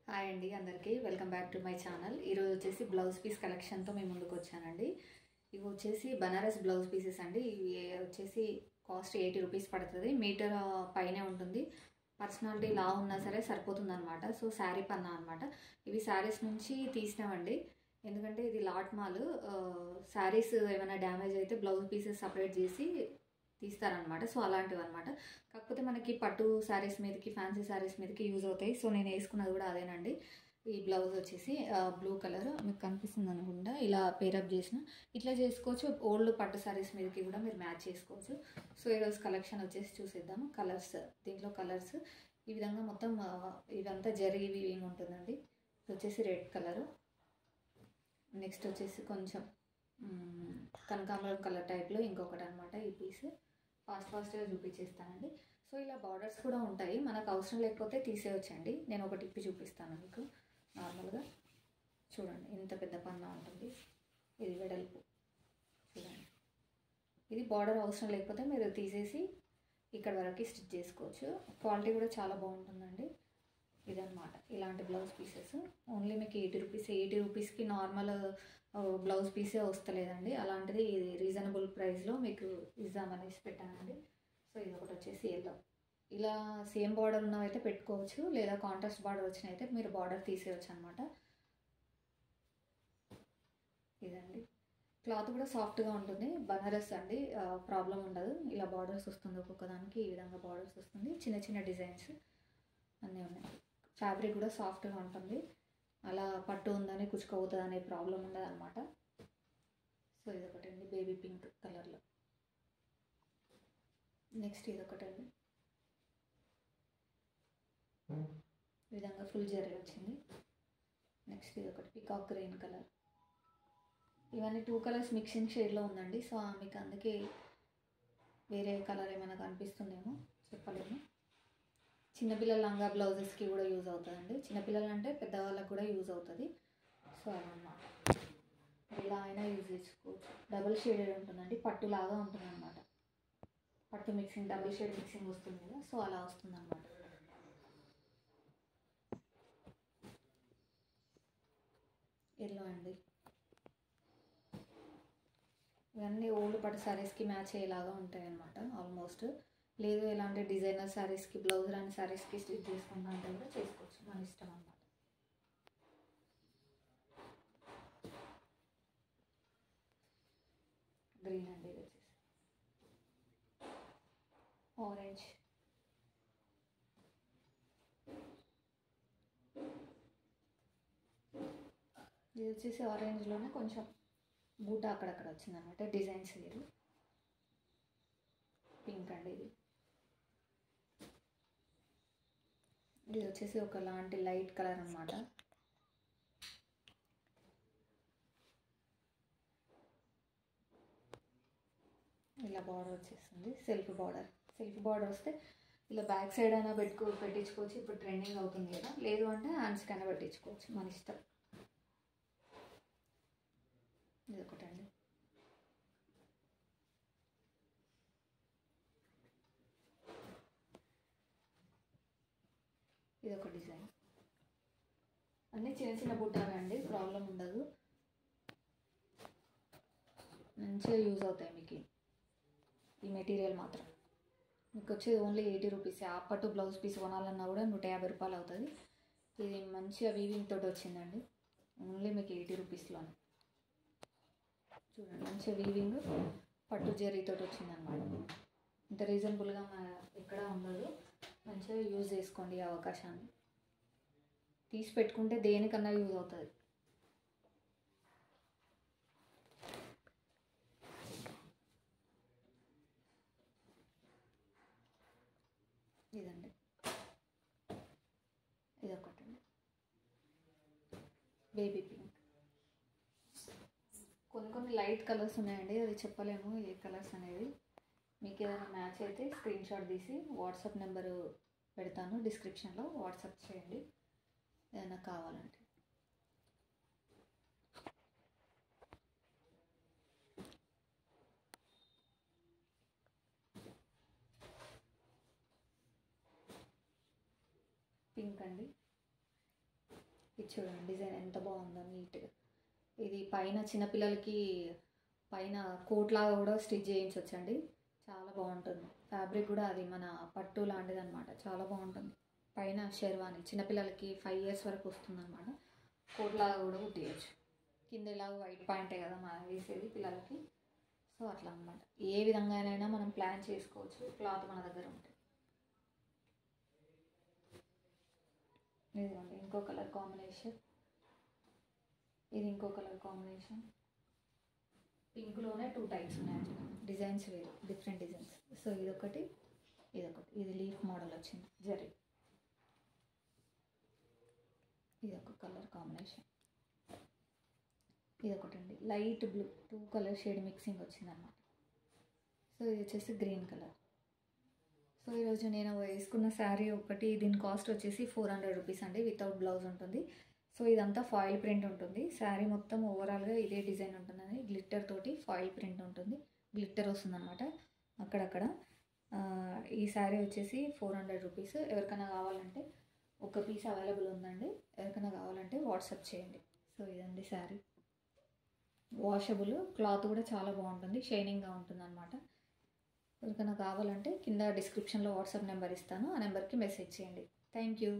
Hi అండి అందరికీ welcome back to my channel. ఈరోజు వచ్చేసి బ్లౌజ్ పీస్ కలెక్షన్తో మేము ముందుకు వచ్చానండి. ఇవి వచ్చేసి బనారస్ బ్లౌజ్ పీసెస్ అండి. ఇవి వచ్చేసి కాస్ట్ 80 రూపీస్ పడుతుంది. మీటర్ పైనే ఉంటుంది. పర్సనాలిటీ లా ఉన్నా సరే సరిపోతుంది అనమాట. సో శారీ పన్నా అనమాట. ఇవి శారీస్ నుంచి తీసినామండి. ఎందుకంటే ఇది లాట్ మాల్. శారీస్ ఏమైనా డ్యామేజ్ అయితే బ్లౌజ్ పీసెస్ సపరేట్ చేసి తీస్తారనమాట. సో అలాంటివి అనమాట. కాకపోతే మనకి పట్టు శారీస్ మీదకి ఫ్యాన్సీ శారీస్ మీదకి యూజ్ అవుతాయి. సో నేను వేసుకున్నది కూడా అదేనండి. ఈ బ్లౌజ్ వచ్చేసి బ్లూ కలర్ మీకు కనిపిస్తుంది అనుకుంటా. ఇలా పేరప్ చేసిన ఇట్లా చేసుకోవచ్చు. ఓల్డ్ పట్టు శారీస్ మీదకి కూడా మీరు మ్యాచ్ చేసుకోవచ్చు. సో ఈరోజు కలెక్షన్ వచ్చేసి చూసేద్దాము. కలర్స్, దీంట్లో కలర్స్ ఈ విధంగా మొత్తం ఇదంతా జరీ వీవింగ్ ఉంటుందండి. ఇది వచ్చేసి రెడ్ కలరు. నెక్స్ట్ వచ్చేసి కొంచెం కనకాంబరం కలర్ టైప్లో ఇంకొకటి అనమాట. ఈ పీస్ ఫాస్ట్గా చూపించేస్తానండి. సో ఇలా బార్డర్స్ కూడా ఉంటాయి. మనకు అవసరం లేకపోతే తీసేయొచ్చండి. నేను ఒకటి ఇప్పి చూపిస్తాను మీకు. నార్మల్గా చూడండి, ఇంత పెద్ద పన్నా ఉంటుంది. ఇది వెడల్పు చూడండి. ఇది బార్డర్ అవసరం లేకపోతే మీరు తీసేసి ఇక్కడ వరకు స్టిచ్ చేసుకోవచ్చు. క్వాలిటీ కూడా చాలా బాగుంటుందండి. ఇదన్నమాట ఇలాంటి బ్లౌజ్ పీసెస్. ఓన్లీ మీకు 80 రూపీస్. 80 రూపీస్కి నార్మల్ బ్లౌజ్ పీసే వస్తలేదండి. అలాంటిది ఇది రీజనబుల్ ప్రైస్లో మీకు ఇద్దామనేసి పెట్టానండి. సో ఇది ఒకటి వచ్చేసి ఎల్లో. ఇలా సేమ్ బార్డర్ ఉన్నవైతే పెట్టుకోవచ్చు, లేదా కాంట్రాస్ట్ బార్డర్ వచ్చినైతే మీరు బార్డర్ తీసేయచ్చు అనమాట. ఇదండి క్లాత్ కూడా సాఫ్ట్గా ఉంటుంది. బనారస్ అండి, ప్రాబ్లం ఉండదు. ఇలా బార్డర్స్ వస్తుంది, ఒక్కొక్కదానికి ఈ విధంగా బార్డర్స్ వస్తుంది. చిన్న చిన్న డిజైన్స్ అన్నీ ఉన్నాయి. ఫ్యాబ్రిక్ కూడా సాఫ్ట్గా ఉంటుంది. అలా పట్టు ఉందని కుచ్చుకోవుతుంది అనే ప్రాబ్లం ఉండదు అనమాట. సో ఇదొకటి అండి, బేబీ పింక్ కలర్లో. నెక్స్ట్ ఇదొకటండి, ఈ విధంగా ఫుల్ జరీ వచ్చింది. నెక్స్ట్ ఇదొకటి పికాక్ గ్రీన్ కలర్. ఇవన్నీ 2 కలర్స్ మిక్సింగ్ షేడ్లో ఉందండి. సో మీకు అందుకే వేరే కలర్ ఏమైనా కనిపిస్తుందేమో చెప్పలేము. చిన్నపిల్లల లంగా బ్లౌజెస్కి కూడా యూజ్ అవుతుందండి. చిన్నపిల్లలు అంటే పెద్దవాళ్ళకి కూడా యూజ్ అవుతుంది. సో అన్నమాట, ఇలా అయినా యూజ్ చేసుకోవచ్చు. డబుల్ షేడెడ్ ఉంటుందండి, పట్టులాగా ఉంటుంది అనమాట. పట్టు మిక్సింగ్, డబుల్ షేడ్ మిక్సింగ్ వస్తుంది కదా, సో అలా వస్తుంది అనమాట. ఎల్లో అండి. ఇవన్నీ ఓల్డ్ పట్టు శారీస్కి మ్యాచ్ అయ్యేలాగా ఉంటాయి అన్నమాట ఆల్మోస్ట్. లేదు ఎలాంటి డిజైనర్ శారీస్కి, బ్లౌజ్ రాని శారీస్కి స్టిచ్ చేసుకుంటా అంటే కూడా చేసుకోవచ్చు, మన ఇష్టం అన్నమాట. గ్రీన్ అండి, ఇది వచ్చేసి ఆరెంజ్. ఇది వచ్చేసి ఆరెంజ్లోనే కొంచెం బూట అక్కడక్కడ వచ్చిందనమాట, డిజైన్స్ వేరు. పింక్ అండి ఇది. ఇది వచ్చేసి ఒకలాంటి లైట్ కలర్ అనమాట. ఇలా బార్డర్ వచ్చేస్తుంది, సెల్ఫ్ బార్డర్. సెల్ఫ్ బార్డర్ వస్తే ఇలా బ్యాక్ సైడ్ అయినా పెట్టించుకోవచ్చు. ఇప్పుడు ట్రెండింగ్ అవుతుంది కదా. లేదు అంటే హ్యాండ్స్కి అయినా పెట్టించుకోవచ్చు, మన ఇష్టం. ఇది ఒకటండి. ఇది ఒక డిజైన్. అన్నీ చిన్న చిన్న బుట్టాలు అండి, ప్రాబ్లం ఉండదు. మంచిగా యూజ్ అవుతాయి మీకు ఈ మెటీరియల్ మాత్రం. మీకు వచ్చేది ఓన్లీ 80 రూపీస్. ఆ పట్టు బ్లౌజ్ పీస్ కొనాలన్నా కూడా 150 రూపాయలు అవుతుంది. ఇది మంచిగా వీవింగ్ తోటి వచ్చిందండి. ఓన్లీ మీకు 80 రూపీస్లోనే. చూడండి, మంచిగా వీవింగ్ పట్టు జరీతోటి వచ్చిందనమాట. ఇంత రీజనబుల్గా ఎక్కడ ఉండదు. మంచిగా యూజ్ చేసుకోండి ఈ అవకాశాన్ని. తీసి పెట్టుకుంటే దేనికన్నా యూజ్ అవుతుంది. ఇదండి, ఇదొకటండి, బేబీ పింక్. కొన్ని లైట్ కలర్స్ ఉన్నాయండి, అది చెప్పలేము ఏ కలర్స్ అనేది. మీకు ఏదైనా మ్యాచ్ అయితే స్క్రీన్ షాట్ తీసి వాట్సాప్ నెంబరు పెడతాను డిస్క్రిప్షన్లో, వాట్సాప్ చేయండి ఏదైనా కావాలంటే. పింక్ అండి. ఇది చూడండి డిజైన్ ఎంత బాగుందో నీట్గా. ఇది పైన చిన్నపిల్లలకి పైన కోట్ లాగా కూడా స్టిచ్ చేయించవచ్చండి. చాలా బాగుంటుంది. ఫ్యాబ్రిక్ కూడా అది మన పట్టు లాంటిది అనమాట. చాలా బాగుంటుంది. పైన షెర్వాని చిన్నపిల్లలకి 5 years వరకు వస్తుంది అనమాట. కోట్ లాగా కూడా కుట్టియచ్చు. కింద ఇలాగ వైట్ పాయింటే కదా మనం వేసేది పిల్లలకి. సో అట్లా అనమాట. ఏ విధంగానైనా మనం ప్లాన్ చేసుకోవచ్చు, క్లాత్ మన దగ్గర ఉంటే. ఇదిగోండి ఇంకో కలర్ కాంబినేషన్. ఇది ఇంకో కలర్ కాంబినేషన్. పింక్లోనే 2 types ఉన్నాయి. డిజైన్స్ వేరు, డిఫరెంట్ డిజైన్స్. సో ఇదొకటి, ఇదొకటి. ఇది లీఫ్ మోడల్ వచ్చింది జరీ. ఇదొక కలర్ కాంబినేషన్. ఇదొకటి అండి light blue, 2 color shade mixing వచ్చిందన్నమాట. సో ఇది వచ్చేసి గ్రీన్ కలర్. సో ఈరోజు నేను వేసుకున్న శారీ ఒకటి, దీని కాస్ట్ వచ్చేసి 400 రూపీస్ అండి. వితౌట్ బ్లౌజ్ ఉంటుంది. సో ఇదంతా ఫాయిల్ ప్రింట్ ఉంటుంది. శారీ మొత్తం ఓవరాల్గా ఇదే డిజైన్ ఉంటుందండి. గ్లిట్టర్ తోటి ఫాయిల్ ప్రింట్ ఉంటుంది. గ్లిట్టర్ వస్తుందన్నమాట అక్కడక్కడ. ఈ శారీ వచ్చేసి 400 రూపీస్. ఎవరికైనా కావాలంటే ఒక పీస్ అవైలబుల్ ఉందండి. ఎవరికైనా కావాలంటే వాట్సాప్ చేయండి. సో ఇదండి శారీ. వాషబుల్, క్లాత్ కూడా చాలా బాగుంటుంది, షైనింగ్గా ఉంటుంది అనమాట. ఎవరికైనా కావాలంటే కింద డిస్క్రిప్షన్లో వాట్సాప్ నెంబర్ ఇస్తాను. ఆ నెంబర్కి మెసేజ్ చేయండి. Thank you.